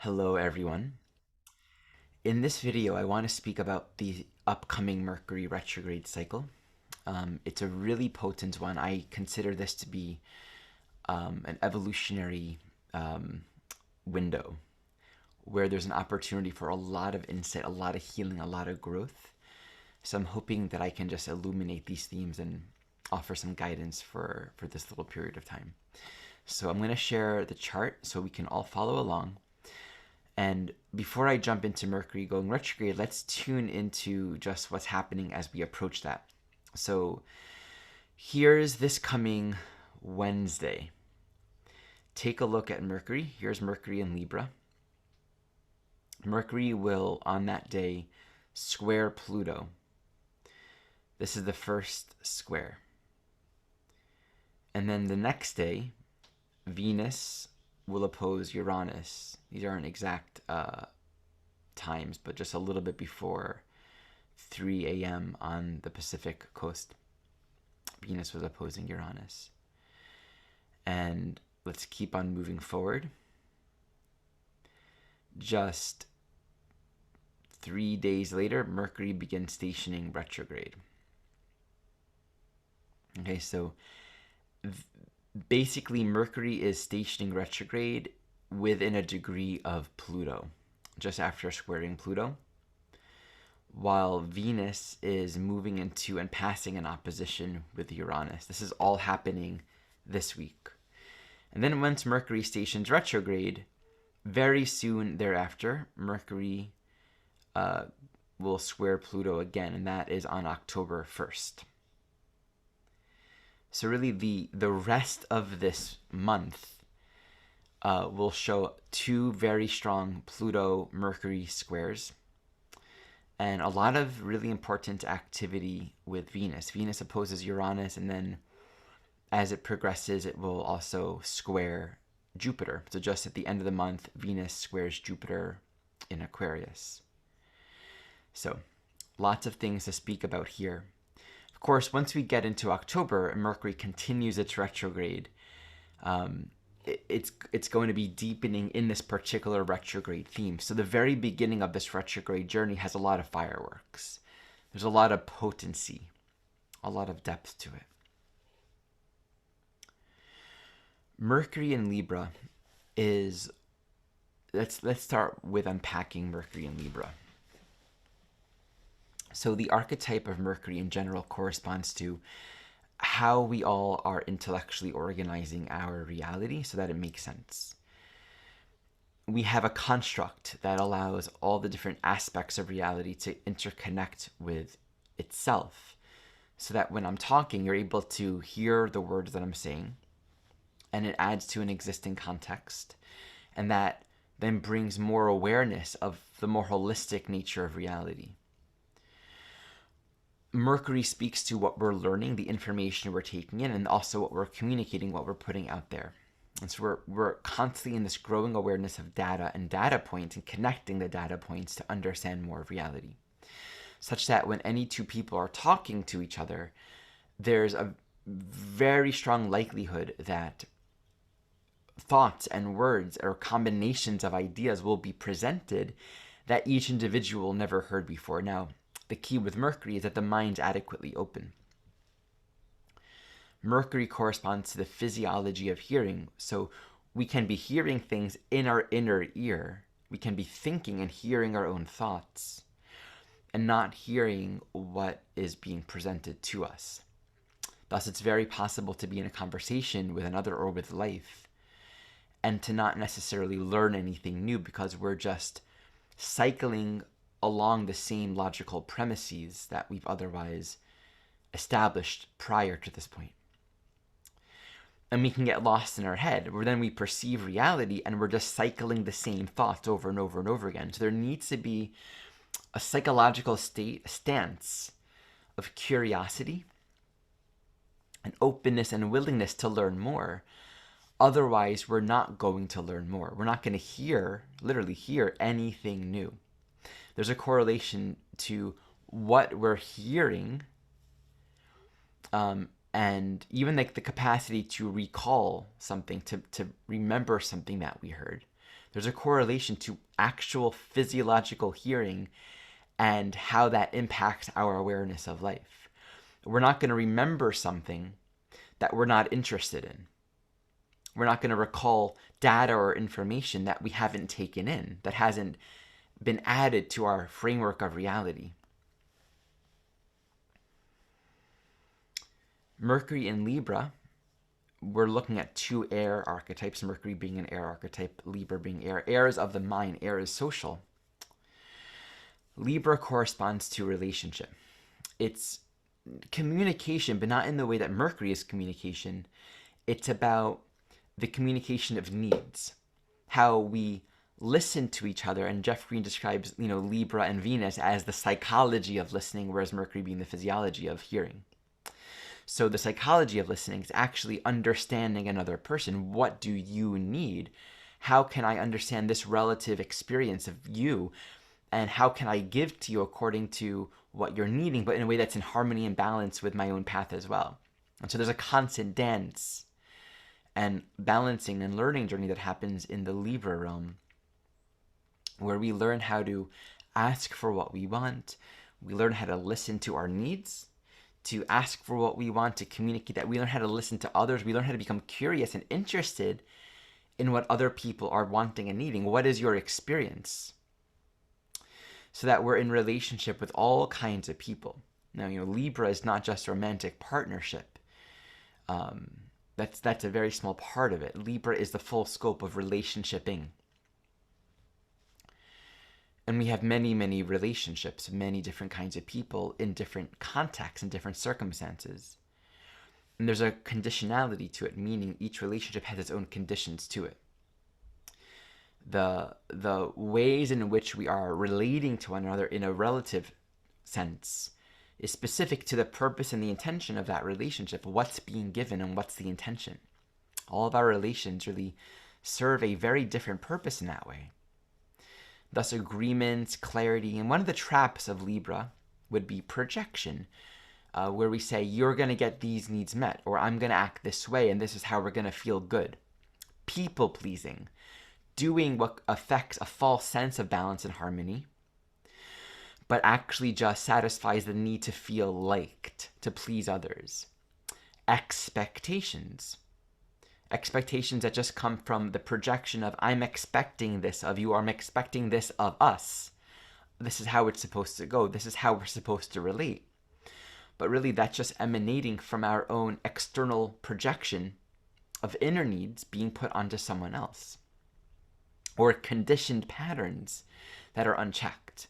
Hello everyone. In this video, I want to speak about the upcoming Mercury retrograde cycle. It's a really potent one. I consider this to be an evolutionary window where there's an opportunity for a lot of insight, a lot of healing, a lot of growth. So I'm hoping that I can just illuminate these themes and offer some guidance for this little period of time. So I'm going to share the chart so we can all follow along. And before I jump into Mercury going retrograde, let's tune into just what's happening as we approach that. So here's this coming Wednesday. Take a look at Mercury. Here's Mercury in Libra. Mercury will, on that day, square Pluto. This is the first square. And then the next day, Venus will oppose Uranus. These aren't exact times, but just a little bit before 3 a.m. on the Pacific coast. Venus was opposing Uranus. And let's keep on moving forward. Just 3 days later, Mercury begins stationing retrograde. Okay, so basically Mercury is stationing retrograde within a degree of Pluto, just after squaring Pluto, while Venus is moving into and passing in opposition with Uranus. This is all happening this week. And then once Mercury stations retrograde, very soon thereafter, Mercury will square Pluto again, and that is on October 1st. So really the rest of this month will show two very strong Pluto-Mercury squares and a lot of really important activity with Venus. Venus opposes Uranus, and then as it progresses, it will also square Jupiter. So just at the end of the month, Venus squares Jupiter in Aquarius. So lots of things to speak about here. Of course, once we get into October and Mercury continues its retrograde, it's going to be deepening in this particular retrograde theme. So the very beginning of this retrograde journey has a lot of fireworks. There's a lot of potency, a lot of depth to it. Mercury in Libra is, let's start with unpacking Mercury in Libra. So the archetype of Mercury in general corresponds to how we all are intellectually organizing our reality so that it makes sense. We have a construct that allows all the different aspects of reality to interconnect with itself, so that when I'm talking, you're able to hear the words that I'm saying, and it adds to an existing context, and that then brings more awareness of the more holistic nature of reality. Mercury speaks to what we're learning, the information we're taking in, and also what we're communicating, what we're putting out there. And so we're constantly in this growing awareness of data and data points and connecting the data points to understand more of reality. Such that when any two people are talking to each other, there's a very strong likelihood that thoughts and words or combinations of ideas will be presented that each individual never heard before. Now, the key with Mercury is that the mind's adequately open. Mercury corresponds to the physiology of hearing, so we can be hearing things in our inner ear. We can be thinking and hearing our own thoughts and not hearing what is being presented to us. Thus, it's very possible to be in a conversation with another or with life and to not necessarily learn anything new because we're just cycling along the same logical premises that we've otherwise established prior to this point. And we can get lost in our head, where then we perceive reality and we're just cycling the same thoughts over and over and over again. So there needs to be a psychological stance of curiosity and openness and willingness to learn more. Otherwise, we're not going to learn more. We're not going to literally hear anything new. There's a correlation to what we're hearing and even like the capacity to recall something, to remember something that we heard. There's a correlation to actual physiological hearing and how that impacts our awareness of life. We're not going to remember something that we're not interested in. We're not going to recall data or information that we haven't taken in, that hasn't been added to our framework of reality. Mercury in Libra, we're looking at two air archetypes, Mercury being an air archetype, Libra being air. Air is of the mind, air is social. Libra corresponds to relationship. It's communication, but not in the way that Mercury is communication. It's about the communication of needs, how we listen to each other. And Jeff Green describes, Libra and Venus as the psychology of listening, whereas Mercury being the physiology of hearing. So the psychology of listening is actually understanding another person. What do you need? How can I understand this relative experience of you? And how can I give to you according to what you're needing, but in a way that's in harmony and balance with my own path as well. And so there's a constant dance and balancing and learning journey that happens in the Libra realm, where we learn how to ask for what we want. We learn how to listen to our needs, to ask for what we want, to communicate that. We learn how to listen to others. We learn how to become curious and interested in what other people are wanting and needing. What is your experience? So that we're in relationship with all kinds of people. Now, Libra is not just romantic partnership. That's a very small part of it. Libra is the full scope of relationshiping. And we have many, many relationships, many different kinds of people in different contexts and different circumstances. And there's a conditionality to it, meaning each relationship has its own conditions to it. The ways in which we are relating to one another in a relative sense is specific to the purpose and the intention of that relationship, what's being given and what's the intention. All of our relations really serve a very different purpose in that way. Thus, agreements, clarity, and one of the traps of Libra would be projection, where we say, you're going to get these needs met, or I'm going to act this way, and this is how we're going to feel good. People-pleasing, doing what affects a false sense of balance and harmony, but actually just satisfies the need to feel liked, to please others. Expectations that just come from the projection of, I'm expecting this of you, or I'm expecting this of us. This is how it's supposed to go. This is how we're supposed to relate. But really, that's just emanating from our own external projection of inner needs being put onto someone else, or conditioned patterns that are unchecked.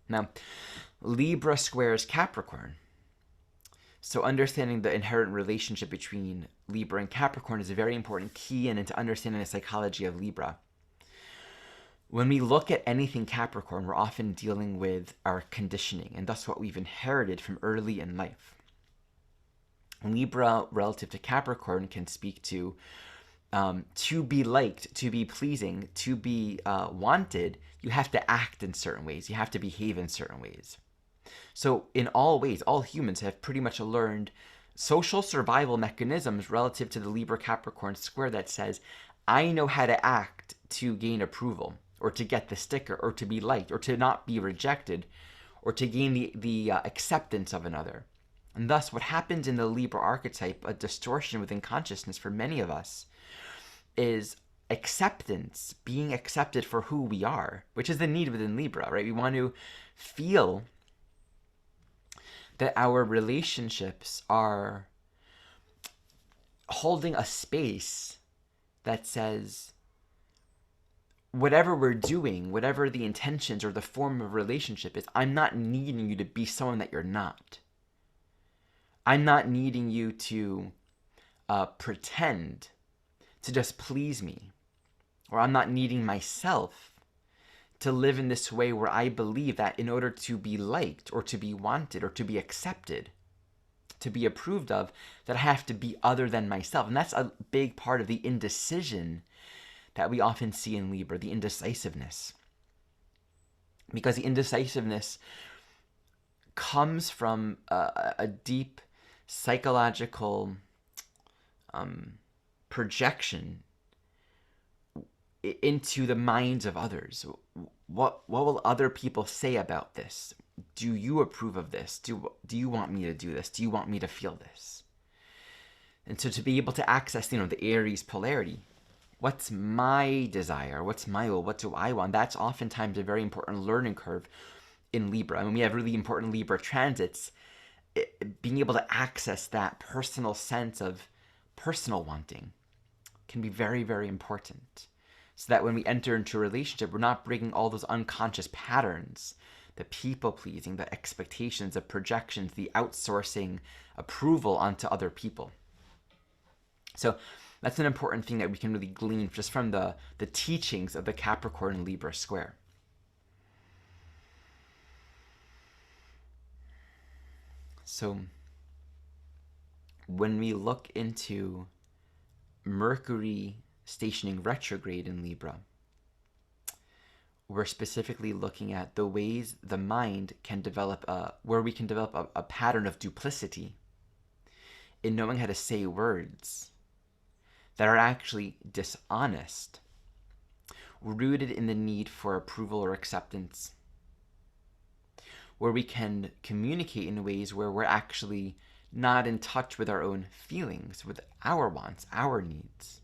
Now, Libra squares Capricorn. So understanding the inherent relationship between Libra and Capricorn is a very important key into understanding the psychology of Libra. When we look at anything Capricorn, we're often dealing with our conditioning, and thus what we've inherited from early in life. Libra, relative to Capricorn, can speak to be liked, to be pleasing, to be wanted, you have to act in certain ways. You have to behave in certain ways. So in all ways, all humans have pretty much learned social survival mechanisms relative to the Libra-Capricorn square that says, I know how to act to gain approval, or to get the sticker, or to be liked, or to not be rejected, or to gain the acceptance of another. And thus, what happens in the Libra archetype, a distortion within consciousness for many of us, is acceptance, being accepted for who we are, which is the need within Libra, right? We want to feel that our relationships are holding a space that says, whatever we're doing, whatever the intentions or the form of relationship is, I'm not needing you to be someone that you're not. I'm not needing you to pretend to just please me. Or I'm not needing myself to live in this way where I believe that in order to be liked or to be wanted or to be accepted, to be approved of, that I have to be other than myself. And that's a big part of the indecision that we often see in Libra, the indecisiveness. Because the indecisiveness comes from a deep psychological projection into the minds of others. What will other people say about this? Do you approve of this? Do you want me to do this? Do you want me to feel this? And so to be able to access, the Aries polarity, what's my desire? What's my will? What do I want? That's oftentimes a very important learning curve in Libra. I mean, we have really important Libra transits. Being able to access that personal sense of personal wanting can be very, very important. So that when we enter into a relationship, we're not bringing all those unconscious patterns, the people-pleasing, the expectations, the projections, the outsourcing approval onto other people. So that's an important thing that we can really glean just from the teachings of the Capricorn and Libra square. So when we look into Mercury stationing retrograde in Libra, we're specifically looking at the ways the mind can develop, where we can develop a pattern of duplicity in knowing how to say words that are actually dishonest, rooted in the need for approval or acceptance, where we can communicate in ways where we're actually not in touch with our own feelings, with our wants, our needs,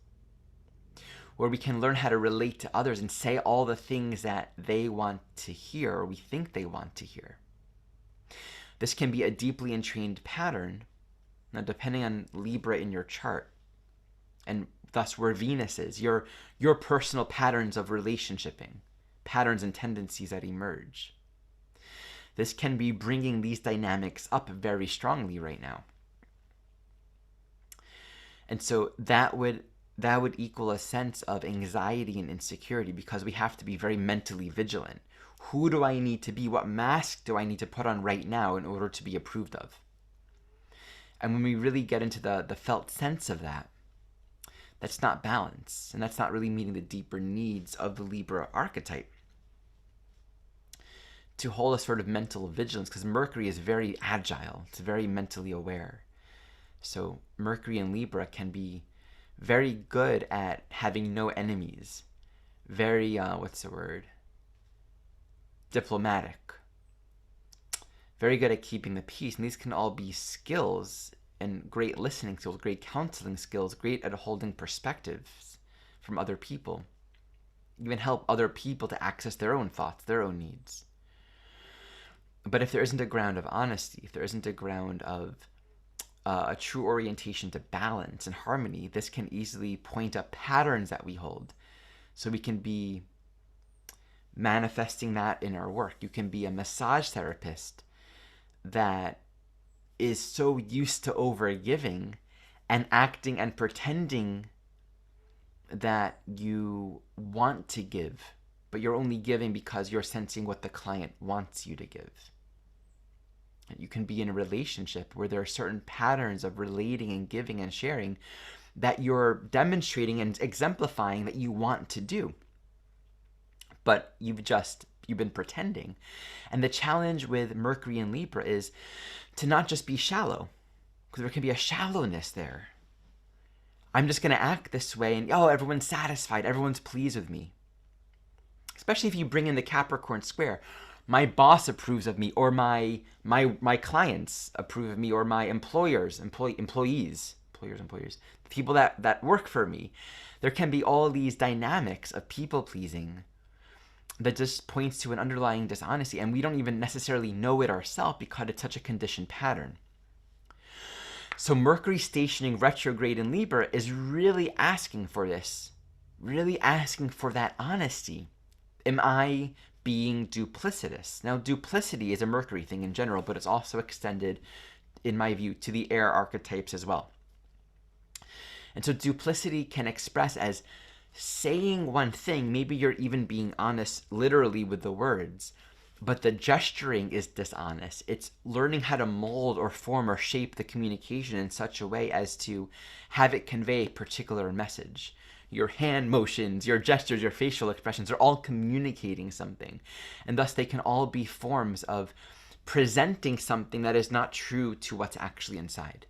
where we can learn how to relate to others and say all the things that they want to hear or we think they want to hear. This can be a deeply entrained pattern, now depending on Libra in your chart, and thus where Venus is, your personal patterns of relationshiping, patterns and tendencies that emerge. This can be bringing these dynamics up very strongly right now. And so that would equal a sense of anxiety and insecurity, because we have to be very mentally vigilant. Who do I need to be? What mask do I need to put on right now in order to be approved of? And when we really get into the felt sense of that, that's not balance, and that's not really meeting the deeper needs of the Libra archetype. To hold a sort of mental vigilance, because Mercury is very agile, it's very mentally aware. So Mercury in Libra can be very good at having no enemies, very, diplomatic, very good at keeping the peace. And these can all be skills and great listening skills, great counseling skills, great at holding perspectives from other people, even help other people to access their own thoughts, their own needs. But if there isn't a ground of honesty, if there isn't a ground of a true orientation to balance and harmony, this can easily point up patterns that we hold. So we can be manifesting that in our work. You can be a massage therapist that is so used to overgiving and acting and pretending that you want to give, but you're only giving because you're sensing what the client wants you to give. You can be in a relationship where there are certain patterns of relating and giving and sharing that you're demonstrating and exemplifying that you want to do, but you've been pretending. And the challenge with Mercury and Libra is to not just be shallow, because there can be a shallowness there. I'm just going to act this way and, everyone's satisfied, everyone's pleased with me. Especially if you bring in the Capricorn square. My boss approves of me, or my clients approve of me, or my employers, the people that work for me. There can be all these dynamics of people-pleasing that just points to an underlying dishonesty, and we don't even necessarily know it ourselves because it's such a conditioned pattern. So Mercury stationing retrograde in Libra is really asking for this, really asking for that honesty. Am I being duplicitous? Now, duplicity is a Mercury thing in general, but it's also extended, in my view, to the air archetypes as well. And so duplicity can express as saying one thing, maybe you're even being honest literally with the words, but the gesturing is dishonest. It's learning how to mold or form or shape the communication in such a way as to have it convey a particular message. Your hand motions, your gestures, your facial expressions are all communicating something. And thus they can all be forms of presenting something that is not true to what's actually inside.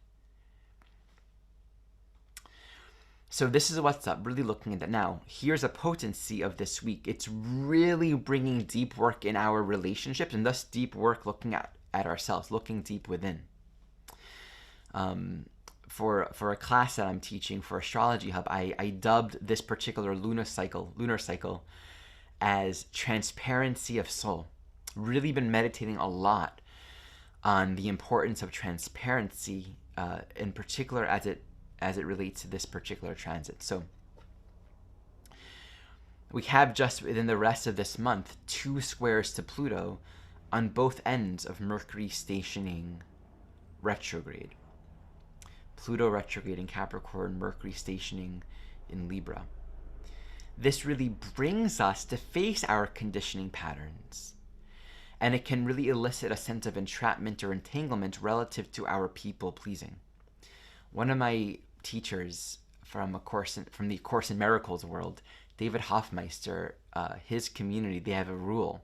So this is what's up, really looking at that now. Here's a potency of this week. It's really bringing deep work in our relationships, and thus deep work looking at ourselves, looking deep within. For a class that I'm teaching for Astrology Hub, I dubbed this particular lunar cycle as transparency of soul. Really been meditating a lot on the importance of transparency, in particular as it relates to this particular transit. So we have, just within the rest of this month, 2 squares to Pluto on both ends of Mercury stationing retrograde. Pluto retrograde in Capricorn, Mercury stationing in Libra. This really brings us to face our conditioning patterns, and it can really elicit a sense of entrapment or entanglement relative to our people pleasing. One of my teachers from the Course in Miracles world, David Hoffmeister, his community, they have a rule,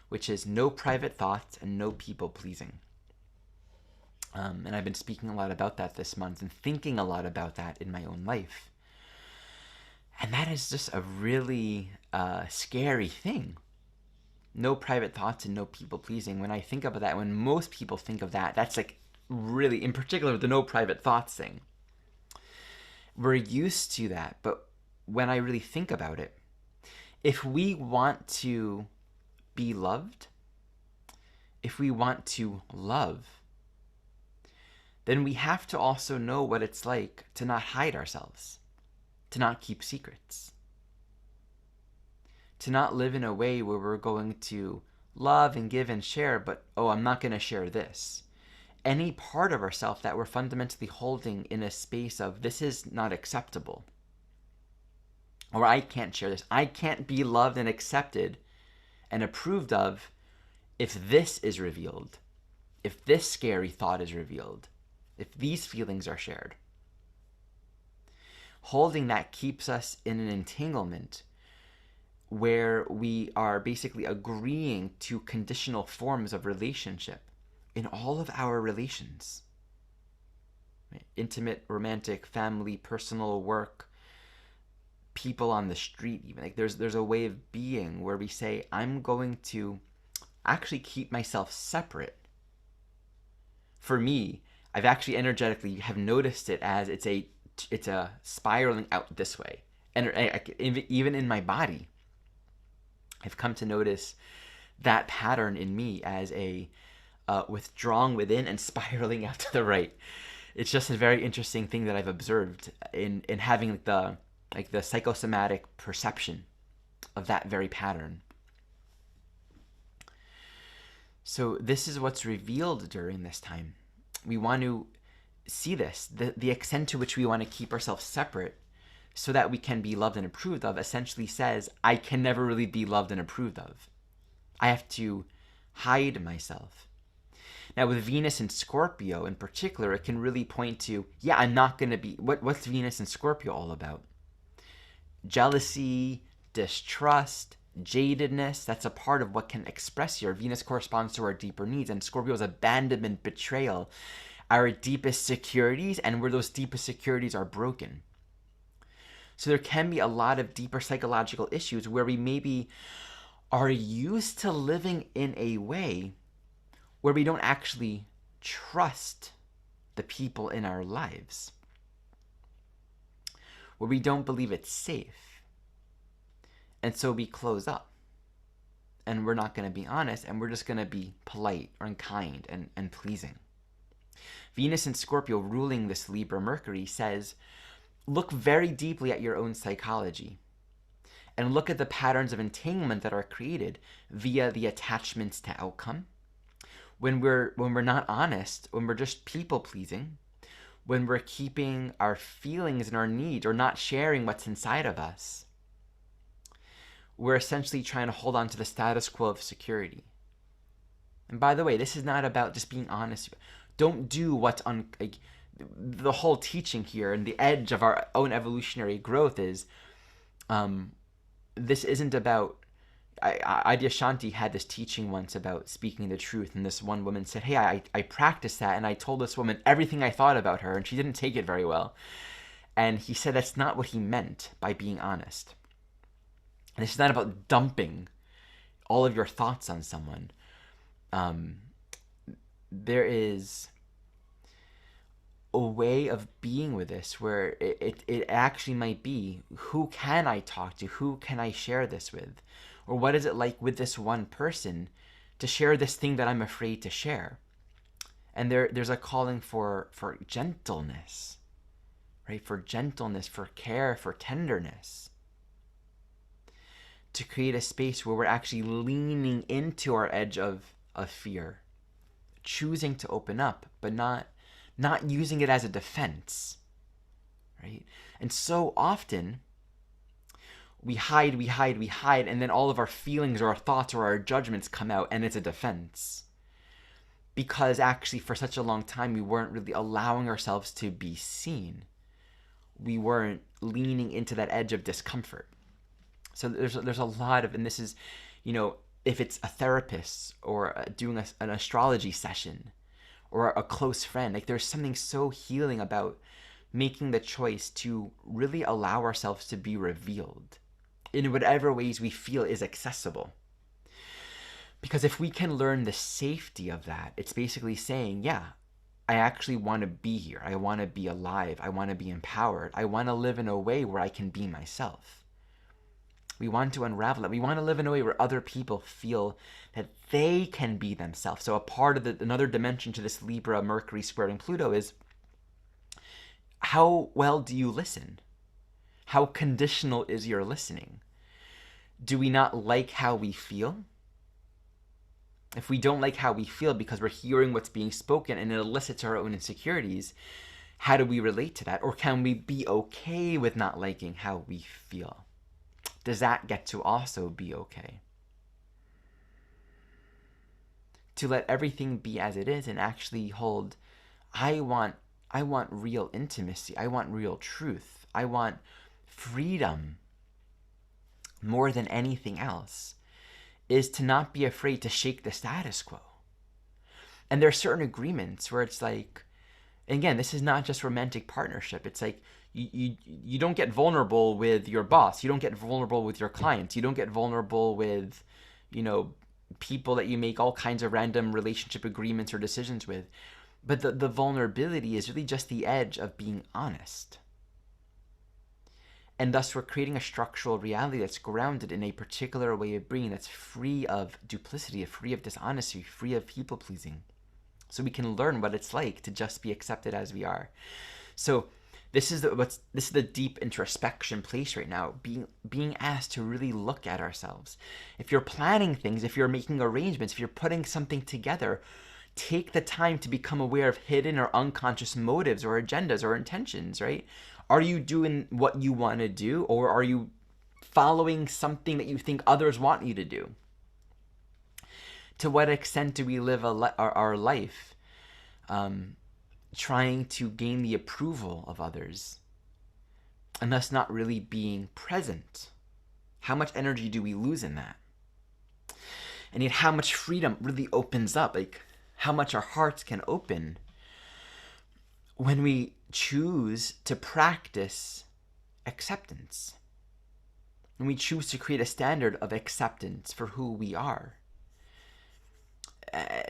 which is no private thoughts and no people pleasing. And I've been speaking a lot about that this month and thinking a lot about that in my own life. And that is just a really scary thing. No private thoughts and no people pleasing. When I think about that, when most people think of that, that's like really, in particular, the no private thoughts thing. We're used to that, but when I really think about it, if we want to be loved, if we want to love, then we have to also know what it's like to not hide ourselves, to not keep secrets, to not live in a way where we're going to love and give and share, but, oh, I'm not going to share this. Any part of ourselves that we're fundamentally holding in a space of, this is not acceptable, or I can't share this, I can't be loved and accepted and approved of if this is revealed, if this scary thought is revealed, if these feelings are shared. Holding that keeps us in an entanglement where we are basically agreeing to conditional forms of relationship in all of our relations. Intimate, romantic, family, personal, work, people on the street even. Like there's a way of being where we say, I'm going to actually keep myself separate. For me, I've actually energetically have noticed it as it's a spiraling out this way. And even in my body, I've come to notice that pattern in me as a withdrawing within and spiraling out to the right. It's just a very interesting thing that I've observed in having the psychosomatic perception of that very pattern. So this is what's revealed during this time. We want to see this, the extent to which we want to keep ourselves separate so that we can be loved and approved of, essentially says, I can never really be loved and approved of. I have to hide myself. Now with Venus and Scorpio in particular, it can really point to, I'm not going to be, what's Venus and Scorpio all about? Jealousy, distrust, jadedness, that's a part of what can express here. Venus corresponds to our deeper needs, and Scorpio is abandonment, betrayal, our deepest securities, and where those deepest securities are broken. So there can be a lot of deeper psychological issues where we maybe are used to living in a way where we don't actually trust the people in our lives, where we don't believe it's safe. And so we close up and we're not going to be honest, and we're just going to be polite and kind and pleasing. Venus and Scorpio ruling this Libra Mercury says, look very deeply at your own psychology and look at the patterns of entanglement that are created via the attachments to outcome. When we're not honest, when we're just people pleasing, when we're keeping our feelings and our needs or not sharing what's inside of us, we're essentially trying to hold on to the status quo of security. And by the way, this is not about just being honest. Don't do what's the whole teaching here and the edge of our own evolutionary growth is, this isn't about, Adyashanti had this teaching once about speaking the truth, and this one woman said, hey, I practiced that, and I told this woman everything I thought about her, and she didn't take it very well. And he said that's not what he meant by being honest. And it's not about dumping all of your thoughts on someone. There is a way of being with this where it actually might be, who can I talk to? Who can I share this with? Or what is it like with this one person to share this thing that I'm afraid to share? And there's a calling for gentleness, right? For gentleness, for care, for tenderness. To create a space where we're actually leaning into our edge of fear, choosing to open up, but not using it as a defense, right? And so often we hide, and then all of our feelings or our thoughts or our judgments come out, and it's a defense. Because actually for such a long time we weren't really allowing ourselves to be seen. We weren't leaning into that edge of discomfort. So there's a lot of, and this is, if it's a therapist or doing an astrology session or a close friend, like there's something so healing about making the choice to really allow ourselves to be revealed in whatever ways we feel is accessible. Because if we can learn the safety of that, it's basically saying, yeah, I actually want to be here. I want to be alive. I want to be empowered. I want to live in a way where I can be myself. We want to unravel it. We want to live in a way where other people feel that they can be themselves. So a part of another dimension to this Libra Mercury squaring Pluto is, how well do you listen? How conditional is your listening? Do we not like how we feel? If we don't like how we feel because we're hearing what's being spoken and it elicits our own insecurities, how do we relate to that? Or can we be okay with not liking how we feel? Does that get to also be okay? To let everything be as it is and actually hold, I want real intimacy. I want real truth. I want freedom more than anything else, is to not be afraid to shake the status quo. And there are certain agreements where it's like, again, this is not just romantic partnership. It's like you don't get vulnerable with your boss. You don't get vulnerable with your clients. You don't get vulnerable with, people that you make all kinds of random relationship agreements or decisions with. But the vulnerability is really just the edge of being honest. And thus we're creating a structural reality that's grounded in a particular way of being, that's free of duplicity, free of dishonesty, free of people-pleasing. So we can learn what it's like to just be accepted as we are. So this is the deep introspection place right now, being asked to really look at ourselves. If you're planning things, if you're making arrangements, if you're putting something together, take the time to become aware of hidden or unconscious motives or agendas or intentions, right? Are you doing what you want to do, or are you following something that you think others want you to do? To what extent do we live our life trying to gain the approval of others and thus not really being present? How much energy do we lose in that? And yet how much freedom really opens up, like how much our hearts can open when we choose to practice acceptance. When we choose to create a standard of acceptance for who we are.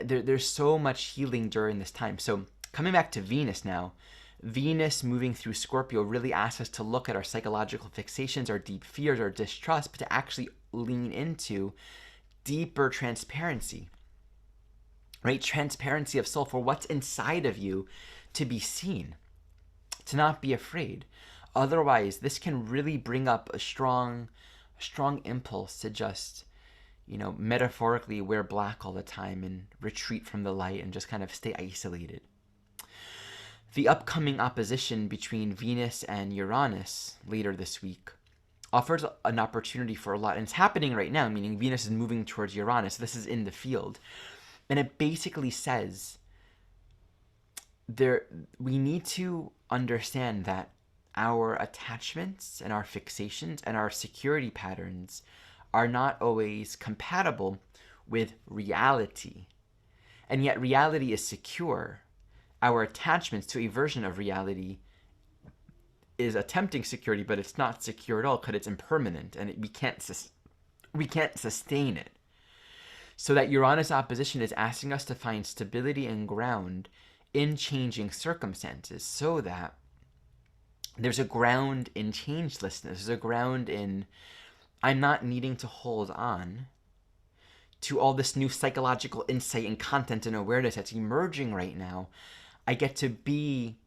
There's so much healing during this time. So coming back to Venus now, Venus moving through Scorpio really asks us to look at our psychological fixations, our deep fears, our distrust, but to actually lean into deeper transparency, right? Transparency of soul for what's inside of you to be seen, to not be afraid. Otherwise, this can really bring up a strong impulse to just, metaphorically wear black all the time and retreat from the light and just kind of stay isolated. The upcoming opposition between Venus and Uranus later this week offers an opportunity for a lot. And it's happening right now, meaning Venus is moving towards Uranus. This is in the field. And it basically says we need to understand that our attachments and our fixations and our security patterns are not always compatible with reality. And yet reality is secure. Our attachments to a version of reality is attempting security, but it's not secure at all because it's impermanent and we can't sustain it. So that Uranus opposition is asking us to find stability and ground in changing circumstances, so that there's a ground in changelessness. There's a ground in I'm not needing to hold on to all this new psychological insight and content and awareness that's emerging right now. I get to be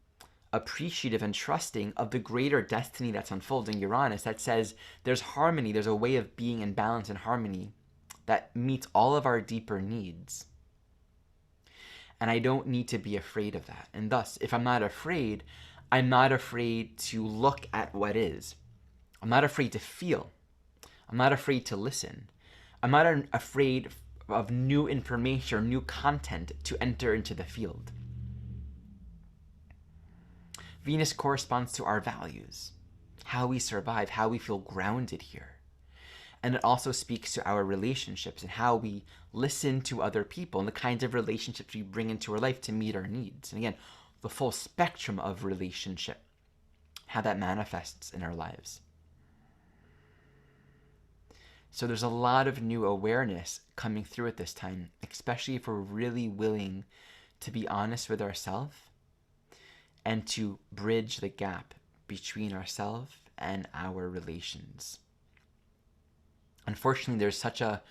appreciative and trusting of the greater destiny that's unfolding Uranus, that says there's harmony, there's a way of being in balance and harmony that meets all of our deeper needs. And I don't need to be afraid of that. And thus, if I'm not afraid to look at what is. I'm not afraid to feel. I'm not afraid to listen. I'm not afraid of new information or new content to enter into the field. Venus corresponds to our values, how we survive, how we feel grounded here. And it also speaks to our relationships and how we listen to other people and the kinds of relationships we bring into our life to meet our needs. And again, the full spectrum of relationship, how that manifests in our lives. So there's a lot of new awareness coming through at this time, especially if we're really willing to be honest with ourselves and to bridge the gap between ourselves and our relations. Unfortunately, there's such a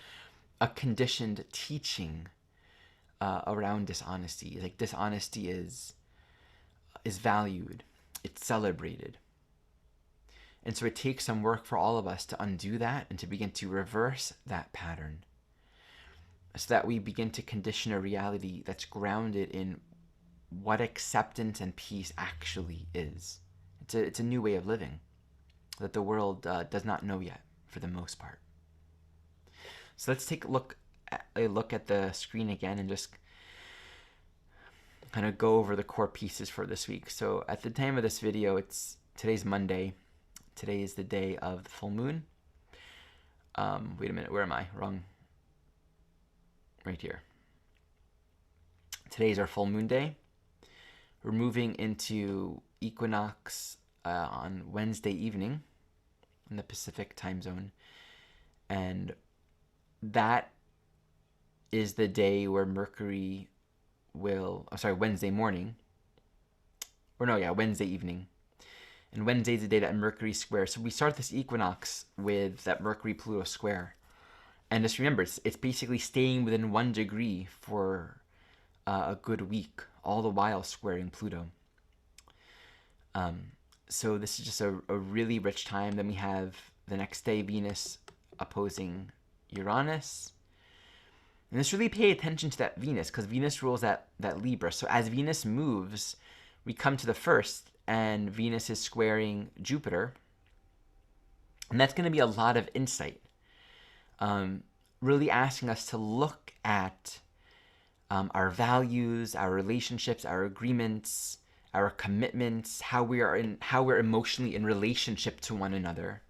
conditioned teaching around dishonesty. Like, dishonesty is valued, it's celebrated. And so it takes some work for all of us to undo that and to begin to reverse that pattern, so that we begin to condition a reality that's grounded in what acceptance and peace actually is. It's a new way of living that the world does not know yet, for the most part. So let's take a look at the screen again and just kind of go over the core pieces for this week. So at the time of this video, today's Monday. Today is the day of the full moon. Wait a minute, where am I? Wrong. Right here. Today's our full moon day. We're moving into equinox on Wednesday evening in the Pacific time zone. And that is the day where Mercury Wednesday morning. Wednesday evening. And Wednesday is the day that Mercury square. So we start this equinox with that Mercury-Pluto square. And just remember, it's basically staying within 1 degree for a good week, all the while squaring Pluto. So this is just a really rich time. Then we have the next day Venus opposing Uranus. And let's really pay attention to that Venus, because Venus rules that Libra. So as Venus moves, we come to the first, and Venus is squaring Jupiter. And that's going to be a lot of insight. Really asking us to look at our values, our relationships, our agreements, our commitments, how we're emotionally in relationship to one another.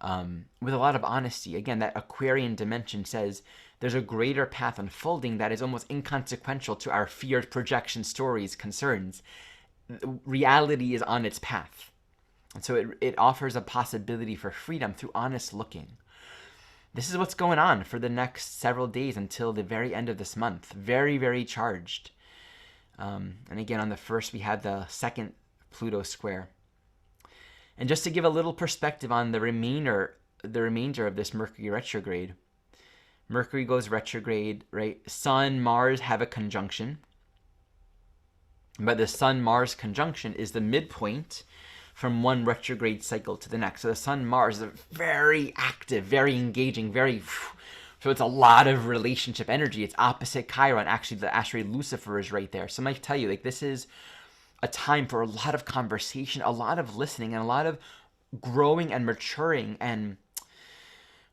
With a lot of honesty. Again, that Aquarian dimension says there's a greater path unfolding that is almost inconsequential to our feared projection stories, concerns. Reality is on its path. And so it offers a possibility for freedom through honest looking. This is what's going on for the next several days until the very end of this month. Very, very charged. And again, on the first, we had the second Pluto square. And just to give a little perspective on the remainder of this Mercury retrograde. Mercury goes retrograde, right? Sun, Mars have a conjunction. But the Sun-Mars conjunction is the midpoint from one retrograde cycle to the next. So the Sun-Mars is very active, very engaging, so it's a lot of relationship energy. It's opposite Chiron. Actually, the asteroid Lucifer is right there. So I might tell you, this is a time for a lot of conversation, a lot of listening, and a lot of growing and maturing and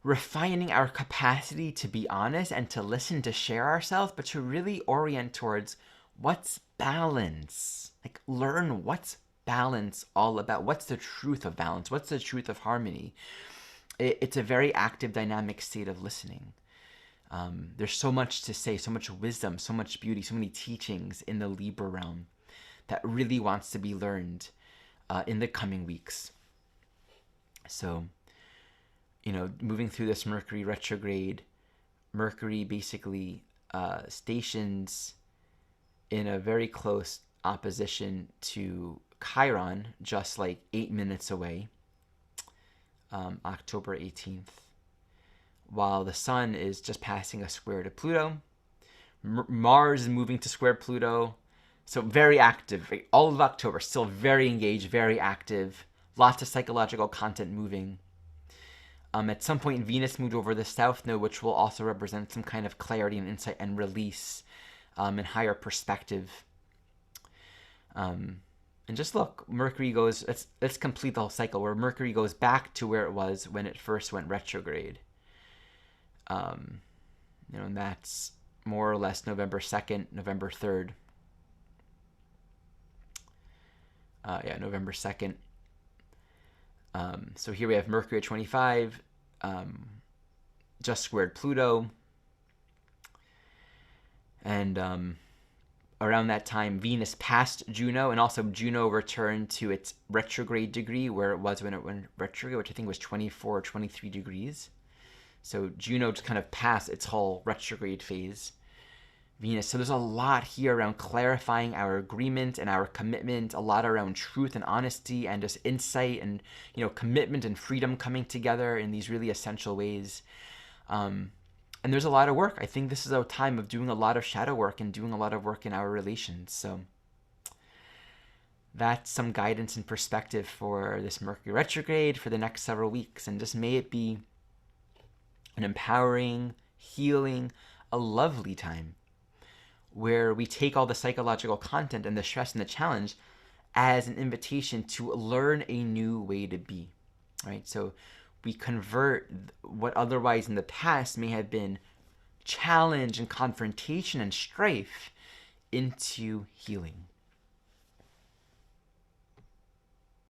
refining our capacity to be honest and to listen, to share ourselves, but to really orient towards what's balance. Learn what's balance all about. What's the truth of balance? What's the truth of harmony? It's a very active, dynamic state of listening. There's so much to say, so much wisdom, so much beauty, so many teachings in the Libra realm that really wants to be learned. in the coming weeks. So, moving through this Mercury retrograde, Mercury basically stations in a very close opposition to Chiron, just like 8 minutes away, October 18th, while the Sun is just passing a square to Pluto. Mars is moving to square Pluto, so very active. All of October, still very engaged, very active, lots of psychological content moving. At some point, Venus moved over the South Node, which will also represent some kind of clarity and insight and release and higher perspective. And just look, Mercury goes, let's complete the whole cycle where Mercury goes back to where it was when it first went retrograde. And that's more or less November 2nd, November 3rd. November 2nd. So here we have Mercury at 25, just squared Pluto. And around that time, Venus passed Juno, and also Juno returned to its retrograde degree where it was when it went retrograde, which I think was 24 or 23 degrees. So Juno just kind of passed its whole retrograde phase. Venus. So there's a lot here around clarifying our agreement and our commitment, a lot around truth and honesty and just insight and, commitment and freedom coming together in these really essential ways. And there's a lot of work. I think this is a time of doing a lot of shadow work and doing a lot of work in our relations. So that's some guidance and perspective for this Mercury retrograde for the next several weeks. And just may it be an empowering, healing, a lovely time where we take all the psychological content and the stress and the challenge as an invitation to learn a new way to be, right? So we convert what otherwise in the past may have been challenge and confrontation and strife into healing.